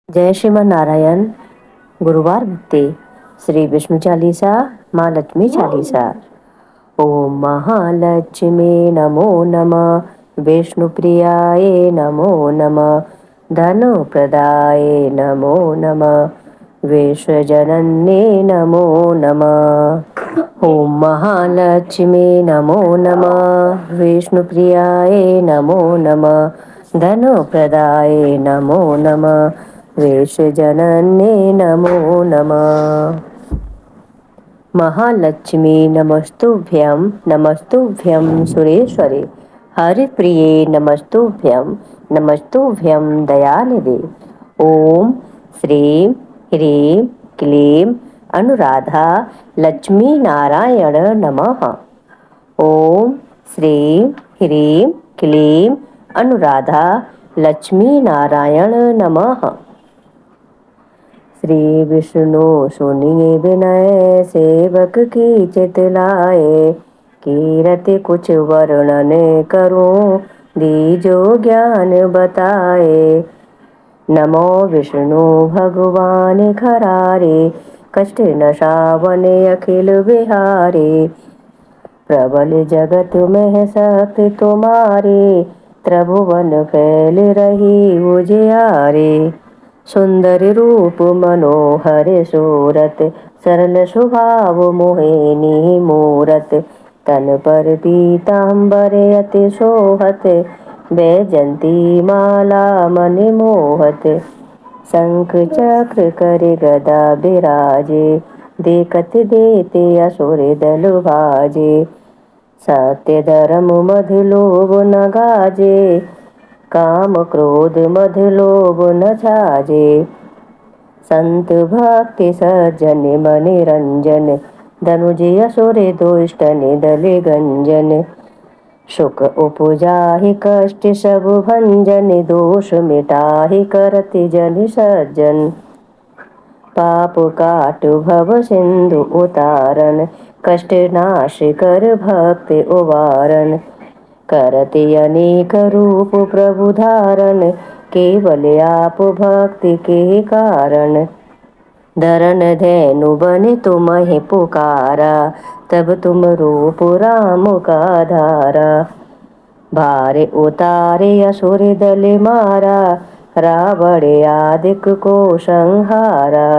जय श्रीमन नारायण। गुरुवार भक्ति श्री विष्णु चालीसा माँ लक्ष्मी चालीसा। ओम महालक्ष्मी नमो नमः, विष्णु प्रियाय नमो नमः, धनु प्रदाय नमो नमः, विश्वजनन्ये नमो नमः। ओम महालक्ष्मी नमो नमः, विष्णु प्रियाय नमो नमः, धनु प्रदाय नमो नमः, विश्वजनन्ये नमो नमः। महालक्ष्मी नमस्तुभ्यं सुरेश्वरे, हरिप्रिये नमस्तुभ्यं दयानिधे। ओम श्रीं ह्रीं क्लीं अनुराधा लक्ष्मी नारायण नमः। ओम श्रीं ह्रीं क्लीं अनुराधा लक्ष्मी नारायण नमः। श्री विष्णु सुनिए विनय, सेवक की चित लाए, कीरति कुछ वर्णन करूं, दीजो ज्ञान बताए। नमो विष्णु भगवान खरारे, कष्ट नशावन अखिल बिहारे। प्रबल जगत में शक्ति तुम्हारी, त्रिभुवन फैल रही उजियारे। सुंदर रूप मनोहर सूरत, सरल स्वभाव मोहिनी मूरत। तन पर पीतांबर अति शोभत, बैजंती माला मन मोहत। शंख चक्र कर गदा बिराजे, देखत देते असुर दल भाजे। सत्य धर्म मधु लोभ न गाजे, काम क्रोध मध लोभ न छाजे। संत भक्ति सज्जन मन रंजन, धनुज असुर दुष्ट निदल गंजन। सुख उपजाहि कष्ट सब भंजन, दोष मिटाहि करति जन सज्जन। पाप काट भव सिंधु उतारन, कष्ट नाश कर भक्ति उबारन। करति अनेक रूप प्रभु धारण, केवल आप भक्ति के कारण। धरन धैनु बन तुम्हें पुकारा, तब तुम रूप राम का धारा। भार उतारे असुर दल मारा, रावण आदिक को संहारा।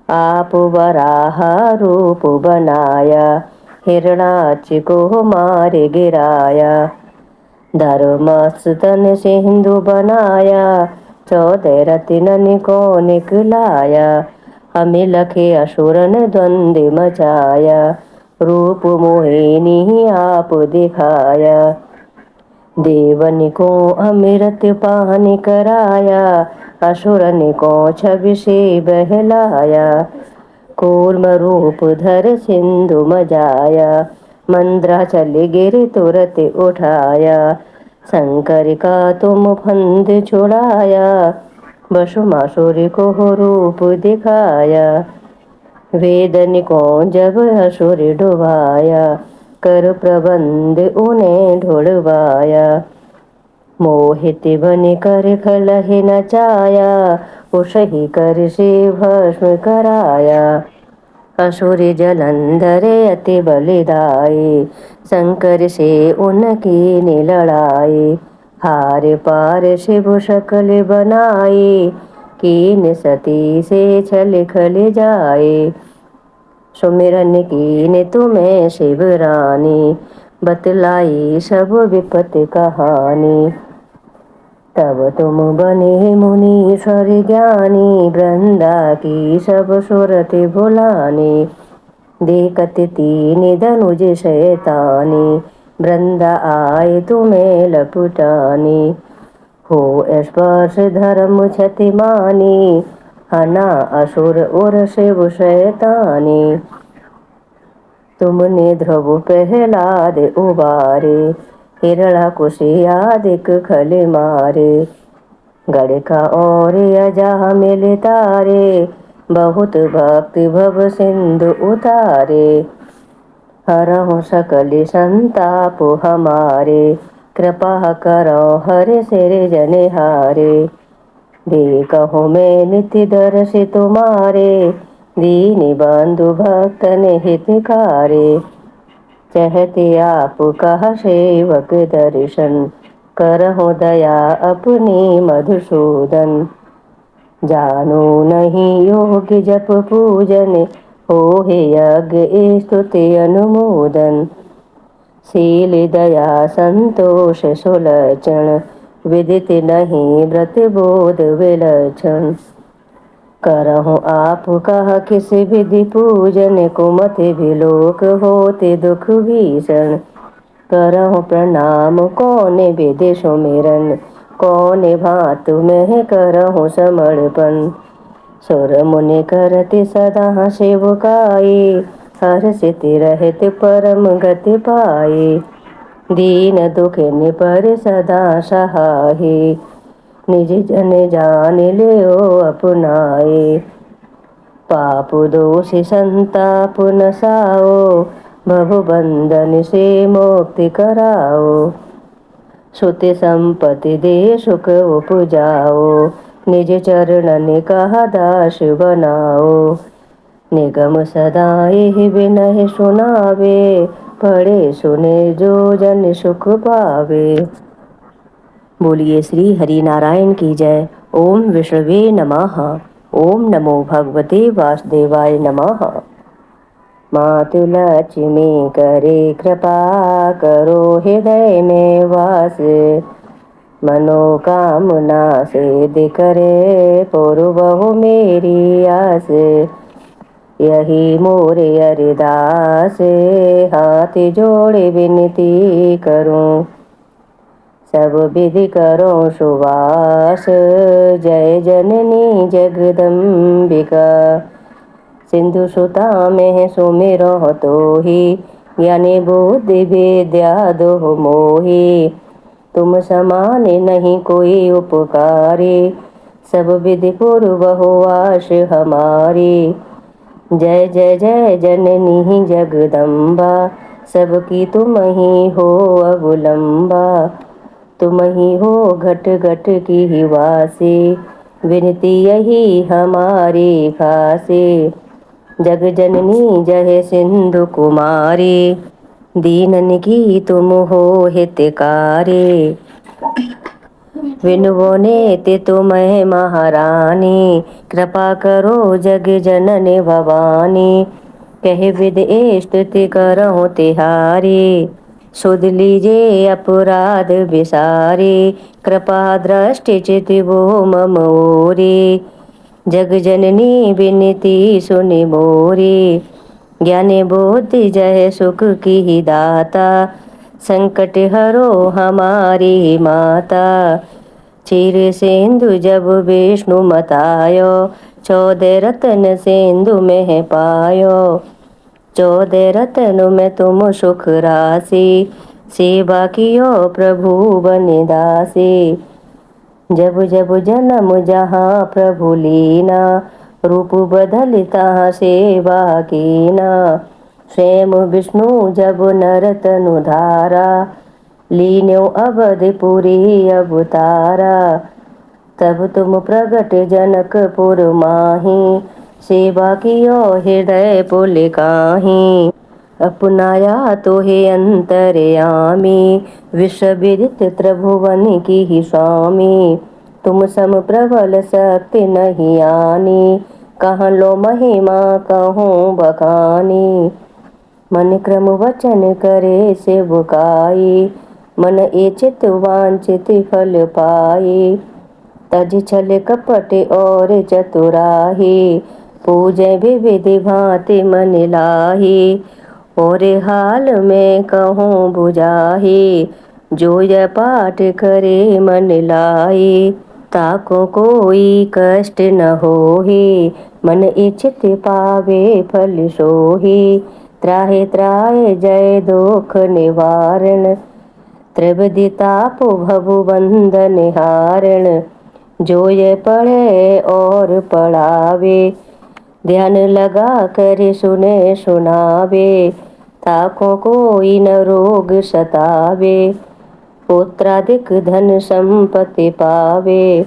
आप वराह रूप बनाया, हिरणाक्ष को मार गिराया। धर्मस्तन सिंधु बनाया, 14 रत्नन को निकलाया। हमें लखे असुरन द्वंद्व मचाया, रूप मोहिनी आप दिखाया। देवन को अमृत पान कराया, असुरन को छवि से बहलाया। कूर्म रूप धर सिंधु मजाया, मंद्राचल गिर तुरत उठाया। शंकर का तुम फंद छुड़ाया, भस्मासुर को रूप दिखाया। वेदन को जब असुर डुबाया, कर प्रबंध उन्हें ढुड़वाया। मोहित बन कर खलहि नचाया, उसही कर से भस्म कराया। असुर जलंधर अति बलिदाई, शंकर से उनकी ने लड़ाई। हार पार शिव शकल बनाई, कीन सती से छल खल जाए। सुमिरन कीन तुम्हें शिव रानी, बतलाई सब विपत कहानी। तब तुम बने मुनीश्वर ज्ञानी, वृंदा की सब सुरत भुलानी। देखत तीन धनुज शैतानी, वृंदा आए तुम्हें लपटानी। हो स्पर्श धर्म क्षति मानी, हना असुर और शिव शैतानी। तुमने ध्रुव प्रहलाद उबारे, हिरणाकुशियादिक खल मारे। गड़का और अजा मिल तारे, बहुत भक्ति भव सिंधु उतारे। हरहु सकल संताप हमारे, कृपा करो हर सिर जनहारे। देखहु मैं नित्य दर्श तुम्हारे, दीन बंधु भक्तन हितकारे। चाहते आप कहा सेवक दर्शन, करहु दया अपनी मधुसूदन। जानो नहीं योग्य जप पूजन, होहे यज्ञ स्तुति अनुमोदन। शील दया संतोष सुलक्षण, विदित नहीं व्रत बोध विलक्षण। करहु आप कह किस विधि पूजन, कुमति विलोक होते दुख भीषण। करहु प्रणाम कौन विधि सुमिरन, कौन भांतु में करहु समर्पण। सुर मुनि करति सदा सेवकाई, हर्षित रहत परम गति पाए। दीन दुखिन पर सदा सहाय, निज जन जान लियो अपनाए। पाप दोष संताप नसाओ, भव बंधन से मुक्ति कराओ। सुति संपत्ति दे सुख उपजाओ, निज चरणन कहा दास बनाओ। निगम सदा एहि बिनहि सुनावे, पढ़े सुने जो जन सुख पावे। बोलिए श्री हरि नारायण की जय। ओम विष्णवे नमः। ओम नमो भगवते वासुदेवाय नमः। मातु लक्ष्मी करे कृपा, करो हृदय में वास। मनोकामना सिद्ध करे, पूर्वहु मेरी आस। यही मोर अरदास, हाथ जोड़े विनती करूं। सब विधि करो सुवास, जय जननी जगदम्बिका। सिंधु सुता में सुमिरो तोहि, ज्ञानी बुद्धि विद्या दो मोहि। तुम समान नहीं कोई उपकारी, सब विधि पूर्वहु आस हमारी। जय जय जय जननी जगदम्बा, सबकी तुम ही हो अवलंबा। तुम ही हो घट घट की ही वासी, विनती यही हमारी खासी। जग जननी जय सिंधु कुमारी, दीनन की तुम हो हितकारी। विनुवो नेति तुम्हें महारानी, कृपा करो जग जननी भवानी। कह विद स्तुति करहु तिहारी, सुध लीजे अपराध विसारी। कृपा दृष्टि चिति वो मम ओरी, जग जननी विनती सुनि मोरी। ज्ञानी बुद्धि जय सुख की ही दाता, संकट हरो हमारी माता। चीर सिंधु जब विष्णु मतायो, 14 रत्न सिंधु में पायो। 14 रत्न में तुम सुख राशि, सेवा कियो प्रभु बनि दासी। जब जब जन्म जहाँ प्रभु लीना, रूप बदल तहाँ सेवा कीना। स्वयं विष्णु जब नर तनु धारा, लीन्यो अवधपुरी अवतारा। तब तुम प्रगट जनकपुर माही, सेवा कियो हृदय पुलकाही। अपनाया तोहे अंतर्यामी, विश्व विदित त्रिभुवन की ही स्वामी। तुम सम प्रबल शक्ति नहीं आनी, कहाँ लो महिमा कहूँ बखानी। मन क्रम वचन करे सेवकाई, मन इच्छित वांछित फल पाई। तज छल कपट और चतुराही, पूजे विविधि भांति मन लाही। और हाल में कहूँ बुझाही, जो यह पाठ करे मन लाई। ताको कोई कष्ट न होही, मन इच्छित पावे फल सोही। त्राहि त्राहि जय दुख निवारण, त्रिविधि ताप भव बंधन हारण। जो ये पढ़े और पढ़ावे, ध्यान लगा कर सुने सुनावे। ताको कोई न रोग सतावे, पुत्राधिक धन संपत्ति पावे।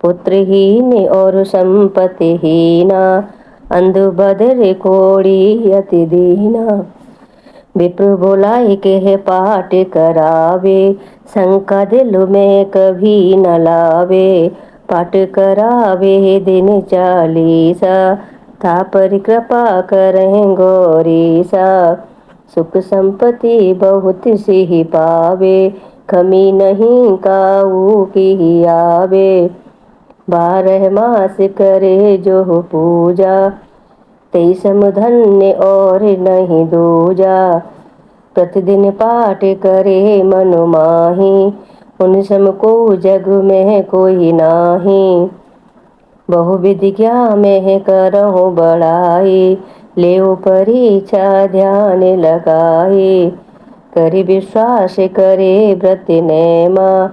पुत्रहीन और संपत्तिहीना, अंध बधिर कोढ़ी अति दीना। विप्र बोलाए के पाठ करावे, शंका दिल में कभी न लावे। पाठ करावे दिन चालीसा, था पर कृपा करें गौरीसा। सुख संपत्ति बहुत सी पावे, कमी नहीं काऊ की आवे। 12 मास करे जो पूजा, तेई सम धन्य और नहीं दूजा। प्रतिदिन पाठ करे मन माही, उन सम को जग में कोई नाही। बहुविध ज्ञान में करहु बड़ाई, लेओ परीक्षा ध्यान लगाई। करि विश्वास करे व्रत नेमा,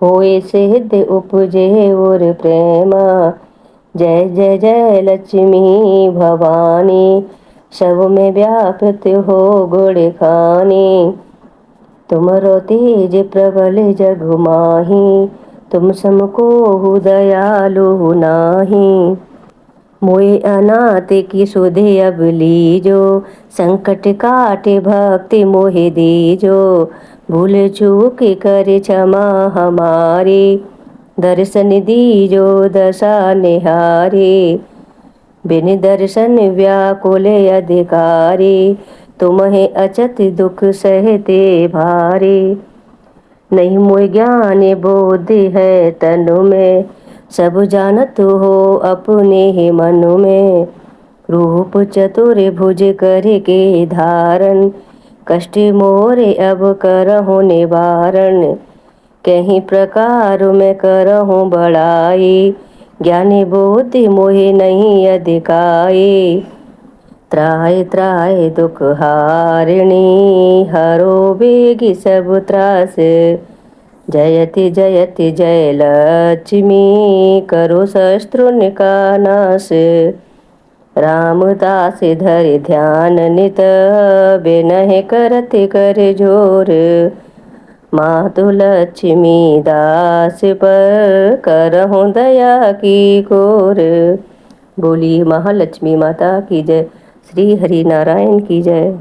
होए सिद्ध उपजे और प्रेमा। जय जय जय लक्ष्मी भवानी, सब में व्यापृत हो गुण खानी। तुमरो तेज प्रबल जग माही, तुम समको दयालु नाही। मोए अनाथ की सुधे अब लीजो, संकट काटे भक्ति मोहि दीजो। भूल चूक कर क्षमा हमारी, दर्शन दीजो दशा निहारी। बिन दर्शन व्याकुल अधिकारी, तुम्हें अचत दुख सहते भारी। नहीं मोय ज्ञान बोधि है तनु में, सब जानत हो अपने ही मन में। रूप चतुर भुज कर के धारण, कष्ट मोरे अब करहु निवारण। कहीं प्रकार में करहु बड़ाई, ज्ञानी बुद्धि मोहि नहीं अधिकाई। त्राहि त्राहि दुख हारिणी, हरो बेगी सब त्रास। जयति जयति जय लक्ष्मी, करो शत्रुन का नाश। रामदास धरि ध्यान नित, बिनहि करत कर जोर। मातु लक्ष्मी दास पर, करहु दया की कोर। बोली महालक्ष्मी माता की जय। श्री हरि नारायण की जय।